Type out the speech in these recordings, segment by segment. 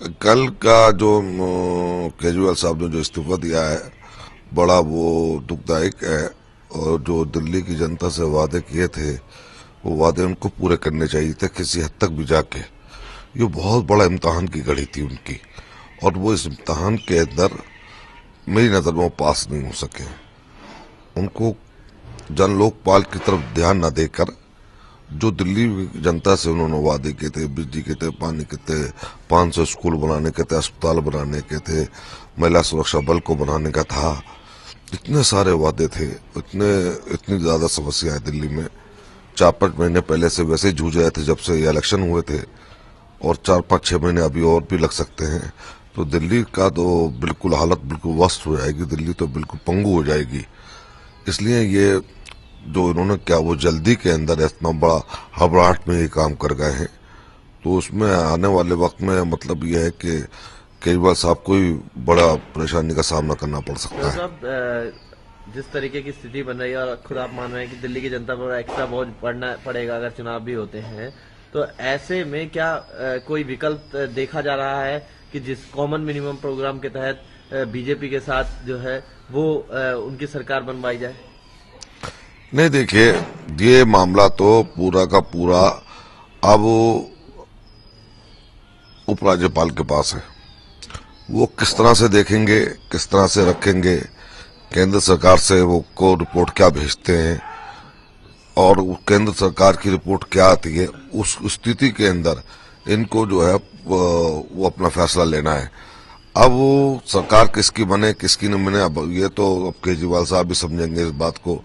कल का जो केजरीवाल साहब ने जो इस्तीफा दिया है, बड़ा वो दुखदायक है। और जो दिल्ली की जनता से वादे किए थे, वो वादे उनको पूरे करने चाहिए थे किसी हद तक भी जाके। ये बहुत बड़ा इम्तहान की घड़ी थी उनकी, और वो इस इम्तहान के अंदर मेरी नज़र में वो पास नहीं हो सके। उनको जन लोकपाल की तरफ ध्यान न देकर जो दिल्ली जनता से उन्होंने वादे किए थे, बिजली के थे, पानी के थे, 500 स्कूल बनाने के थे, अस्पताल बनाने के थे, महिला सुरक्षा बल को बनाने का था, इतने सारे वादे थे, इतनी ज्यादा समस्या है दिल्ली में। 4-5 महीने पहले से वैसे ही जूझ रहे थे जब से ये इलेक्शन हुए थे, और 4-5-6 महीने अभी और भी लग सकते हैं। तो दिल्ली का तो बिल्कुल हालत बिल्कुल वर्स्ट हो जाएगी, दिल्ली तो बिल्कुल पंगु हो जाएगी। इसलिए ये जो इन्होंने क्या वो जल्दी के अंदर इतना बड़ा हबड़ाहट में ये काम कर गए हैं, तो उसमें आने वाले वक्त में मतलब ये है कि केजरीवाल साहब को ही बड़ा परेशानी का सामना करना पड़ सकता है। जिस तरीके की स्थिति बन रही है और खुद आप मान रहे हैं कि दिल्ली की जनता पर एक्स्ट्रा बोझ पड़ना पड़ेगा अगर चुनाव भी होते हैं, तो ऐसे में क्या कोई विकल्प देखा जा रहा है कि जिस कॉमन मिनिमम प्रोग्राम के तहत बीजेपी के साथ जो है वो उनकी सरकार बनवाई जाए? नहीं, देखिए, ये मामला तो पूरा का पूरा अब उपराज्यपाल के पास है। वो किस तरह से देखेंगे, किस तरह से रखेंगे, केंद्र सरकार से वो को रिपोर्ट क्या भेजते हैं और केंद्र सरकार की रिपोर्ट क्या आती है, उस स्थिति के अंदर इनको जो है वो अपना फैसला लेना है। अब वो सरकार किसकी बने किसकी न बने, अब ये तो अब केजरीवाल साहब भी समझेंगे इस बात को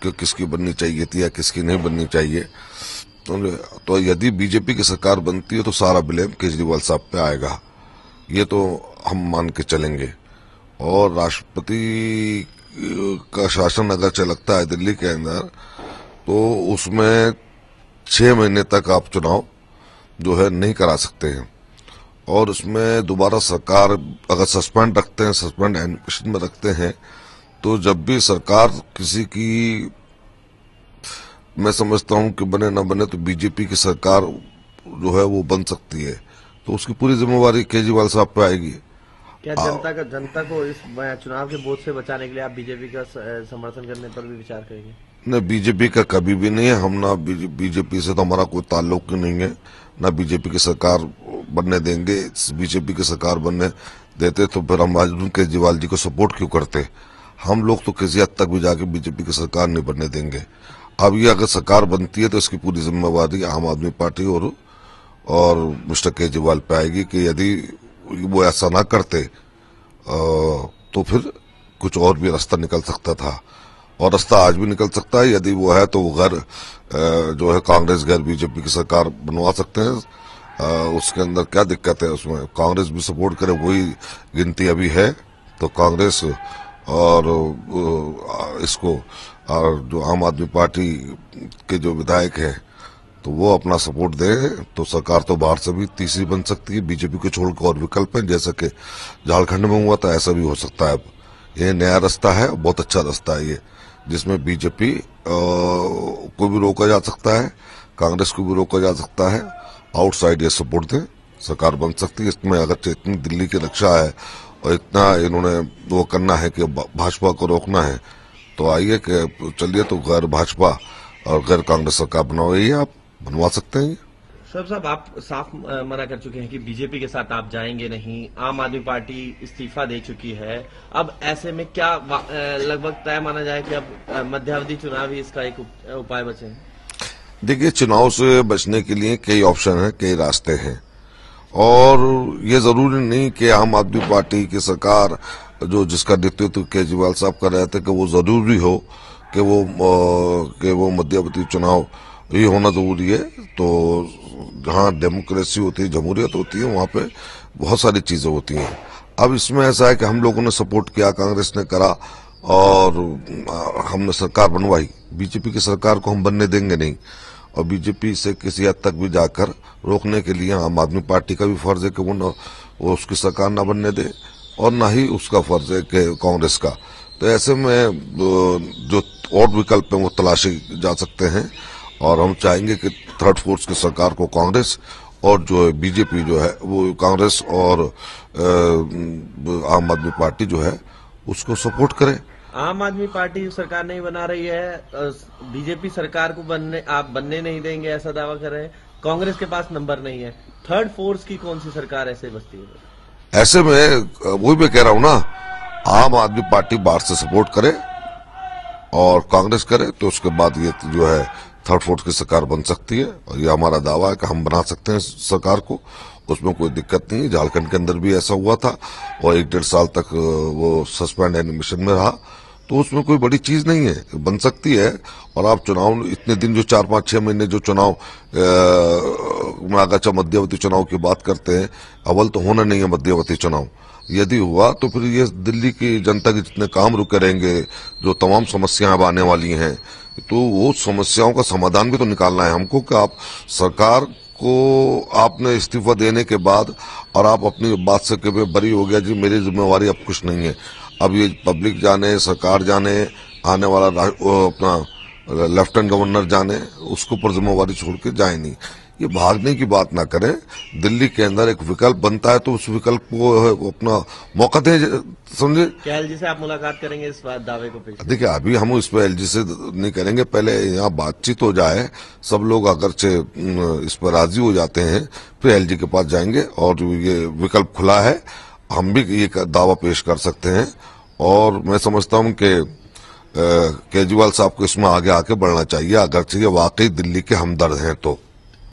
कि किसकी बननी चाहिए थी या किसकी नहीं बननी चाहिए। तो यदि बीजेपी की सरकार बनती है तो सारा ब्लेम केजरीवाल साहब पे आएगा, ये तो हम मान के चलेंगे। और राष्ट्रपति का शासन अगर चलता है दिल्ली के अंदर, तो उसमें 6 महीने तक आप चुनाव जो है नहीं करा सकते हैं, और उसमें दोबारा सरकार अगर सस्पेंड रखते हैं, सस्पेंड एडमिशन में रखते हैं, तो जब भी सरकार किसी की, मैं समझता हूं कि बने न बने, तो बीजेपी की सरकार जो है वो बन सकती है, तो उसकी पूरी जिम्मेवारी केजरीवाल साहब पे आएगी। क्या जनता को इस चुनाव के बोझ से बचाने के लिए आप बीजेपी का समर्थन करने पर भी विचार करेंगे? नहीं, बीजेपी का कभी भी नहीं है। हम ना बीजेपी से तो हमारा कोई ताल्लुक नहीं है, ना बीजेपी की सरकार बनने देंगे। बीजेपी की सरकार बनने देते तो फिर हम अरविंद केजरीवाल जी को सपोर्ट क्यों करते। हम लोग तो किसी हद तक भी जाके बीजेपी की सरकार नहीं बनने देंगे। अब ये अगर सरकार बनती है तो इसकी पूरी जिम्मेवारी आम आदमी पार्टी और मिस्टर केजरीवाल पे आएगी कि यदि वो ऐसा ना करते तो फिर कुछ और भी रास्ता निकल सकता था, और रास्ता आज भी निकल सकता है। यदि वो है तो वो जो है कांग्रेस गैर बीजेपी की सरकार बनवा सकते हैं। उसके अंदर क्या दिक्कत है, उसमें कांग्रेस भी सपोर्ट करे, वही गिनती अभी है। तो कांग्रेस और इसको और जो आम आदमी पार्टी के जो विधायक हैं, तो वो अपना सपोर्ट दे, तो सरकार तो बाहर से भी तीसरी बन सकती है। बीजेपी को छोड़कर और विकल्प है, जैसा कि झारखंड में हुआ था, ऐसा भी हो सकता है। अब ये नया रास्ता है, बहुत अच्छा रास्ता है ये, जिसमें बीजेपी को भी रोका जा सकता है, कांग्रेस को भी रोका जा सकता है। आउटसाइड ये सपोर्ट दे, सरकार बन सकती है। इसमें अगर इतनी दिल्ली की रक्षा है और इतना इन्होंने वो करना है कि भाजपा को रोकना है, तो आइए कि चलिए, तो गैर भाजपा और गैर कांग्रेस सरकार बनवाइए, आप बनवा सकते हैं। साहब आप साफ मना कर चुके हैं कि बीजेपी के साथ आप जाएंगे नहीं, आम आदमी पार्टी इस्तीफा दे चुकी है। अब ऐसे में क्या लगभग तय माना जाए कि अब मध्यावधि चुनाव ही इसका एक उपाय बचे हैं? देखिए, चुनाव से बचने के लिए कई ऑप्शन हैं, कई रास्ते हैं, और ये जरूरी नहीं कि आम आदमी पार्टी की सरकार जो जिसका नेतृत्व केजरीवाल साहब कर रहे थे कि वो जरूरी हो कि वो मध्यावधि चुनाव ये होना जरूरी है। तो जहाँ डेमोक्रेसी होती है, जमहूरियत होती है, वहाँ पे बहुत सारी चीजें होती हैं। अब इसमें ऐसा है कि हम लोगों ने सपोर्ट किया, कांग्रेस ने करा, और हमने सरकार बनवाई। बीजेपी की सरकार को हम बनने देंगे नहीं, और बीजेपी से किसी हद तक भी जाकर रोकने के लिए आम आदमी पार्टी का भी फर्ज है कि वो उसकी सरकार न बनने दे, और ना ही उसका फर्ज है कि कांग्रेस का। तो ऐसे में जो और विकल्प हैं वो तलाशे जा सकते हैं, और हम चाहेंगे कि थर्ड फोर्स की सरकार को कांग्रेस और जो है बीजेपी जो है वो कांग्रेस और आम आदमी पार्टी जो है उसको सपोर्ट करे। आम आदमी पार्टी सरकार नहीं बना रही है, बीजेपी सरकार को आप बनने नहीं देंगे ऐसा दावा कर रहे हैं। कांग्रेस के पास नंबर नहीं है, थर्ड फोर्स की कौन सी सरकार ऐसे बचती है? ऐसे में वही मैं कह रहा हूं ना, आम आदमी पार्टी बाहर से सपोर्ट करे और कांग्रेस करे तो उसके बाद ये जो है थर्ड फोर्स की सरकार बन सकती है। और ये हमारा दावा है कि हम बना सकते हैं सरकार को, उसमें कोई दिक्कत नहीं है। झारखंड के अंदर भी ऐसा हुआ था और 1-1.5 साल तक वो सस्पेंड एनिमेशन में रहा, तो उसमें कोई बड़ी चीज नहीं है, बन सकती है। और आप चुनाव इतने दिन जो 4-5-6 महीने जो चुनाव नागाचा मध्यवर्ती चुनाव की बात करते हैं, अव्वल तो होना नहीं है मध्यवर्ती चुनाव। यदि हुआ तो फिर ये दिल्ली की जनता के जितने काम रुके रहेंगे, जो तमाम समस्याएं अब आने वाली हैं, तो वो समस्याओं का समाधान भी तो निकालना है हमको। कि आप सरकार को आपने इस्तीफा देने के बाद और आप अपनी बात से कभी बरी हो गया जी मेरी जिम्मेवारी अब कुछ नहीं है, अब ये पब्लिक जाने, सरकार जाने, आने वाला अपना लेफ्टिनेंट गवर्नर जाने, उसके ऊपर जिम्मेवारी छोड़ के जाए नहीं। ये भागने की बात ना करें। दिल्ली के अंदर एक विकल्प बनता है तो उस विकल्प को अपना मौका दें, समझे। क्या एलजी से आप मुलाकात करेंगे इस बात दावे को पेश? देखिए अभी हम इस पर एलजी से नहीं करेंगे, पहले यहाँ बातचीत हो जाए, सब लोग अगरचे इस पर राजी हो जाते हैं, फिर एलजी के पास जाएंगे। और ये विकल्प खुला है, हम भी ये दावा पेश कर सकते हैं। और मैं समझता हूं कि केजरीवाल साहब को इसमें आगे आके बढ़ना चाहिए, अगरचे ये वाकई दिल्ली के हमदर्द हैं तो।